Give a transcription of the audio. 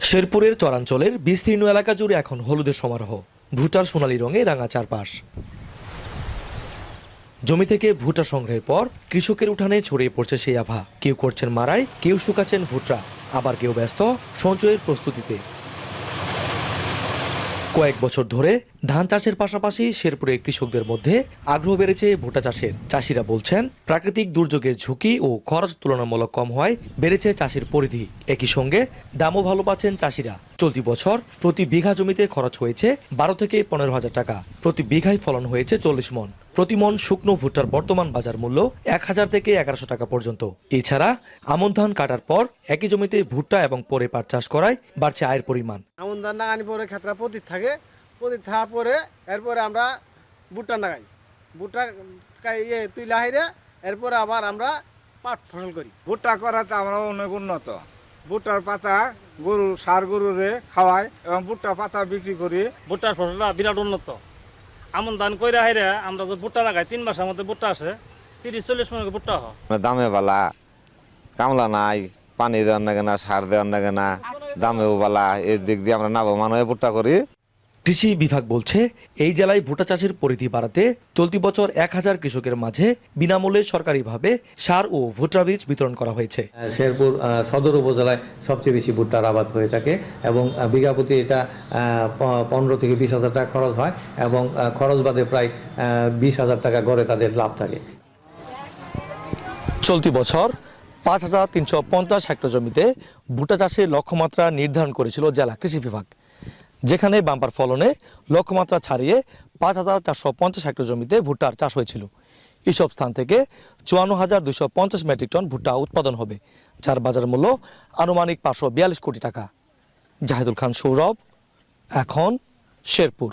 শেরপুরের চরাঞ্চলের বিস্তীর্ণ এলাকা জুড়ে এখন হলুদের সমারোহ। ভুট্টার সোনালী রঙে রাঙা চারপাশ। জমি থেকে ভুট্টা সংগ্রহের পর কৃষকের উঠানে ছড়িয়ে পড়ছে সেই আভা। কেউ করছেন মারাই, কেউ শুকাচ্ছেন ভুট্টা, আবার কেউ ব্যস্ত সঞ্চয়ের প্রস্তুতিতে। কয়েক বছর ধরে ধান চাষের পাশাপাশি শেরপুরের কৃষকদের মধ্যে আগ্রহ বেড়েছে ভুট্টা চাষের। চাষিরা বলছেন, প্রাকৃতিক দুর্যোগের ঝুঁকি ও খরচ তুলনামূলক কম হওয়ায় বেড়েছে চাষের পরিধি। একই সঙ্গে দামও ভালো পাচ্ছেন চাষিরা। চলতি বছর প্রতি বিঘা জমিতে খরচ হয়েছে 12 থেকে 15,000 টাকা। প্রতি বিঘায় ফলন হয়েছে 40 মন। প্রতি মন শুকনো ভুট্টার বর্তমান বাজার মূল্য 1000 থেকে 1100 টাকা পর্যন্ত। এছাড়া আমন ধান কাটার পর একই জমিতে ভুট্টা এবং পরে পাট চাষ করায় বাড়ছে আয়ের পরিমাণ। আমন ধান লাগানি পরে ক্ষেত্রে পতিত থাকে, পতিত থাকার পরে এরপরে আমরা ভুট্টা লাগাই। ভুট্টা তুইলা হাইরে এরপরে আবার আমরা পাট ফসল করি। ভুট্টা করাতে আমরা অনেক উন্নত। ভুট্টার পাতা গরুরে খাওয়াই এবং ভুট্টার পাতা বিক্রি করি। ভুট্টার ফসলটা বিরাট উন্নত। আমন ধান কইরা হাইরে আমরা যে ভুট্টা লাগাই 3 মাসের মধ্যে ভুট্টা আসে 30-40 মন ভুট্টা হয়। দামে বালা, কামলা নাই, পানি দেওয়ার লাগে না, সার দেওয়ার লাগে না, দামেও বালা। এই দিক দিয়ে আমরা লাভবান হয়ে ভুট্টা করি। কৃষি বিভাগ বলছে, এই জেলায় ভুট্টা চাষের পরিধি বাড়াতে চলতি বছর 1000 কৃষকের মাঝে বিনামূল্যে সরকারিভাবে সার ও ভুট্টা বীজ বিতরণ করা হয়েছে। শেরপুর সদর উপজেলায় সবচেয়ে বেশি ভুট্টার আবাদ হয়ে থাকে এবং বিঘা প্রতি এটা 15 থেকে 20,000 টাকা খরচ হয় এবং খরচ বাদে প্রায় 20,000 টাকা গড়ে তাদের লাভ থাকে। চলতি বছর 5,350 হেক্টর জমিতে ভুট্টা চাষের লক্ষ্যমাত্রা নির্ধারণ করেছিল জেলা কৃষি বিভাগ, যেখানে বাম্পার ফলনে লক্ষ্যমাত্রা ছাড়িয়ে 5,450 হেক্টর জমিতে ভুট্টার চাষ হয়েছিল। এসব স্থান থেকে 54,250 মেট্রিক টন ভুট্টা উৎপাদন হবে, যার বাজার মূল্য আনুমানিক 542 কোটি টাকা। জাহিদুল খান সৌরভ, এখন শেরপুর।